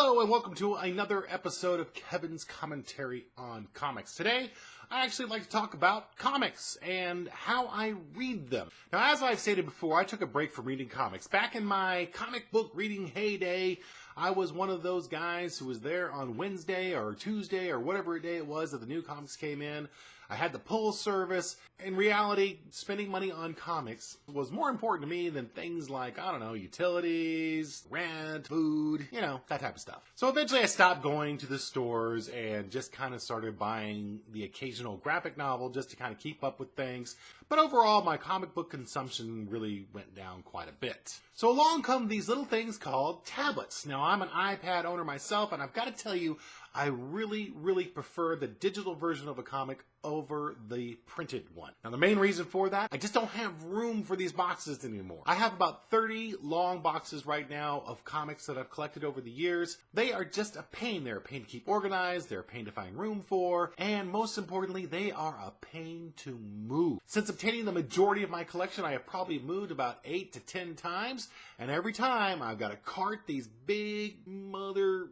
Hello and welcome to another episode of Kevin's Commentary on Comics. Today, I actually like to talk about comics and how I read them. Now, as I've stated before, I took a break from reading comics. Back in my comic book reading heyday, I was one of those guys who was there on Wednesday or Tuesday or whatever day it was that the new comics came in. I had the pull service. In reality, spending money on comics was more important to me than things like, I don't know, utilities, rent, food, that type of stuff. So eventually I stopped going to the stores and just kind of started buying the occasional graphic novel just to kind of keep up with things. But overall, my comic book consumption really went down quite a bit. So along come these little things called tablets. Now, I'm an iPad owner myself, and I've got to tell you, I really prefer the digital version of a comic over the printed one. Now, the main reason for that, I just don't have room for these boxes anymore. I have about 30 long boxes right now of comics that I've collected over the years. They are just a pain. They're a pain to keep organized, they're a pain to find room for, and most importantly, they are a pain to move. Since obtaining the majority of my collection, I have probably moved about 8 to 10 times, and every time I've got to cart these big mother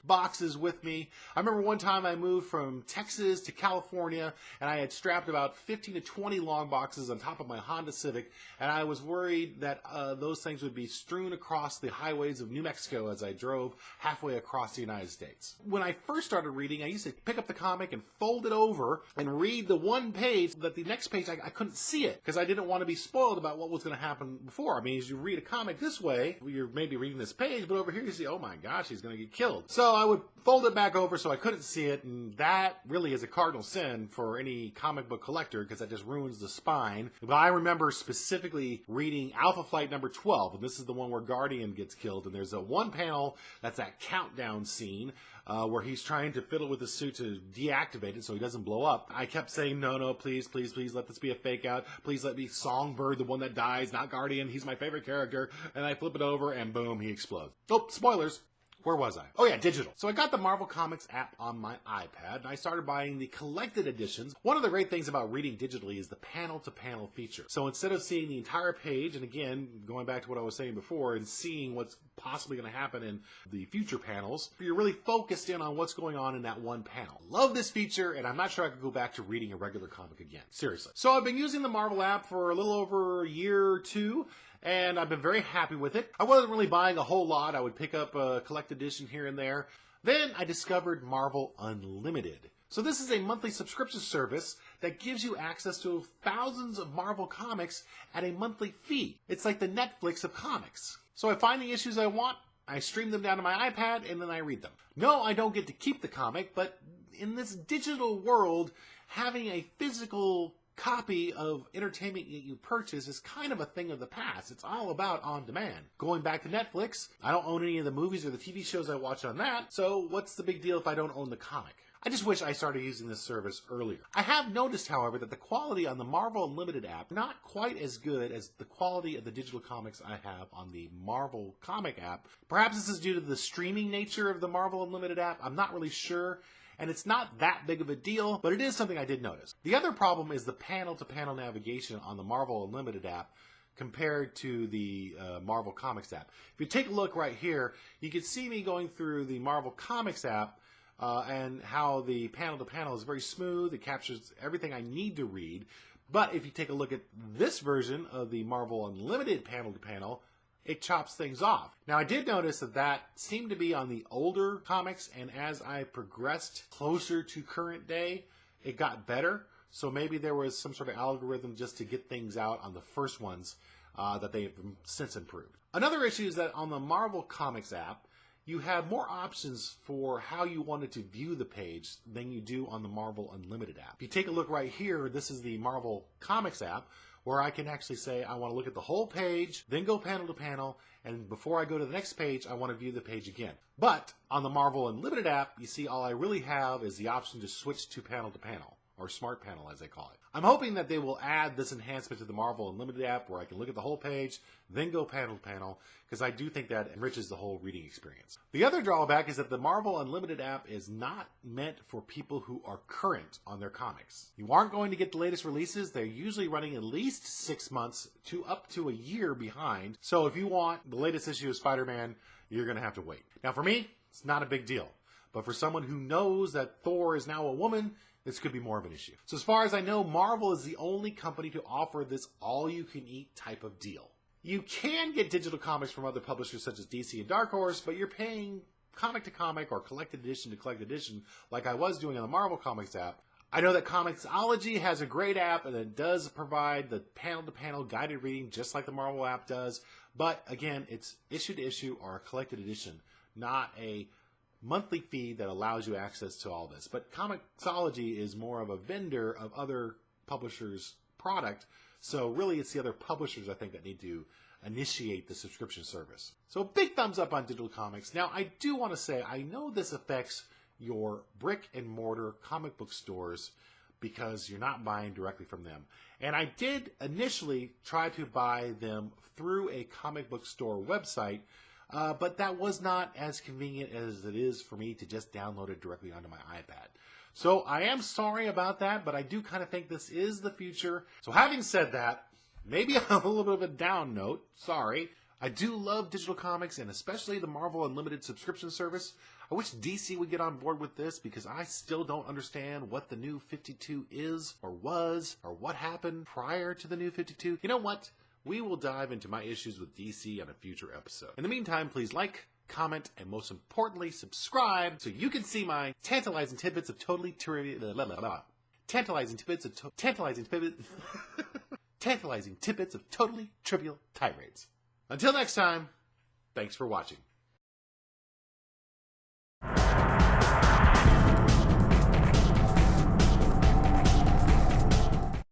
boxes with me. I remember one time I moved from Texas to California, and I had strapped about 15 to 20 long boxes on top of my Honda Civic, and I was worried that those things would be strewn across the highways of New Mexico as I drove halfway across the United States. When I first started reading, I used to pick up the comic and fold it over and read the one page, that the next page I couldn't see it because I didn't want to be spoiled about what was going to happen before. I mean, as you read a comic this way, you're maybe reading this page, but over here you see, oh my gosh, he's going to get killed. So I would fold it back over so I couldn't see it, and that really is a cardinal sin for any comic book collector because that just ruins the spine. But I remember specifically reading Alpha Flight number 12, and this is the one where Guardian gets killed, and there's a one panel that's that countdown scene where he's trying to fiddle with the suit to deactivate it so he doesn't blow up. I kept saying, no, please, let this be a fake out. Please let me Songbird, the one that dies, not Guardian. He's my favorite character. And I flip it over and boom, he explodes. Oh, spoilers. Where was I? Oh yeah, digital. So I got the Marvel Comics app on my iPad, and I started buying the collected editions. One of the great things about reading digitally is the panel-to-panel feature. So instead of seeing the entire page, and again, going back to what I was saying before, and seeing what's possibly going to happen in the future panels, you're really focused in on what's going on in that one panel. Love this feature, and I'm not sure I could go back to reading a regular comic again. Seriously. So I've been using the Marvel app for a little over a year or two, and I've been very happy with it. I wasn't really buying a whole lot. I would pick up a collected edition here and there. Then I discovered Marvel Unlimited. So this is a monthly subscription service that gives you access to thousands of Marvel comics at a monthly fee. It's like the Netflix of comics. So I find the issues I want, I stream them down to my iPad, and then I read them. No, I don't get to keep the comic, but in this digital world, having a physical copy of entertainment that you purchase is kind of a thing of the past. It's all about on demand. Going back to Netflix, I don't own any of the movies or the TV shows I watch on that, so what's the big deal if I don't own the comic? I just wish I started using this service earlier. I have noticed, however, that the quality on the Marvel Unlimited app not quite as good as the quality of the digital comics I have on the Marvel Comic app. Perhaps this is due to the streaming nature of the Marvel Unlimited app. I'm not really sure. And it's not that big of a deal, but it is something I did notice. The other problem is the panel-to-panel navigation on the Marvel Unlimited app compared to the Marvel Comics app. If you take a look right here, you can see me going through the Marvel Comics app and how the panel-to-panel is very smooth. It captures everything I need to read. But if you take a look at this version of the Marvel Unlimited panel-to-panel, it chops things off. Now, I did notice that seemed to be on the older comics, and as I progressed closer to current day, it got better. So maybe there was some sort of algorithm just to get things out on the first ones that they've since improved. Another issue is that on the Marvel Comics app, you have more options for how you wanted to view the page than you do on the Marvel Unlimited app. If you take a look right here, this is the Marvel Comics app, where I can actually say I want to look at the whole page, then go panel to panel, and before I go to the next page, I want to view the page again. But on the Marvel Unlimited app, you see all I really have is the option to switch to panel, or Smart Panel as they call it. I'm hoping that they will add this enhancement to the Marvel Unlimited app where I can look at the whole page, then go panel to panel, because I do think that enriches the whole reading experience. The other drawback is that the Marvel Unlimited app is not meant for people who are current on their comics. You aren't going to get the latest releases. They're usually running at least 6 months to up to a year behind. So if you want the latest issue of Spider-Man, you're going to have to wait. Now for me, It's not a big deal. But for someone who knows that Thor is now a woman, this could be more of an issue. So as far as I know, Marvel is the only company to offer this all-you-can-eat type of deal. You can get digital comics from other publishers such as DC and Dark Horse, but you're paying comic to comic or collected edition to collected edition like I was doing on the Marvel Comics app. I know that Comixology has a great app and it does provide the panel-to-panel guided reading just like the Marvel app does, but again, it's issue to issue or a collected edition, not a monthly fee that allows you access to all this. But Comixology is more of a vendor of other publishers' product, so really it's the other publishers, I think, that need to initiate the subscription service. So a big thumbs up on digital comics. Now, I do want to say, I know this affects your brick and mortar comic book stores because you're not buying directly from them. And I did initially try to buy them through a comic book store website, but that was not as convenient as it is for me to just download it directly onto my iPad. So I am sorry about that, but I do kind of think this is the future. So having said that, maybe a little bit of a down note, sorry. I do love digital comics and especially the Marvel Unlimited subscription service. I wish DC would get on board with this because I still don't understand what the New 52 is or was or what happened prior to the New 52. You know what? We will dive into my issues with DC on a future episode. In the meantime, please like, comment, and most importantly, subscribe so you can see my tantalizing tidbits of totally trivial, tantalizing tidbits of totally trivial tirades. Until next time, thanks for watching.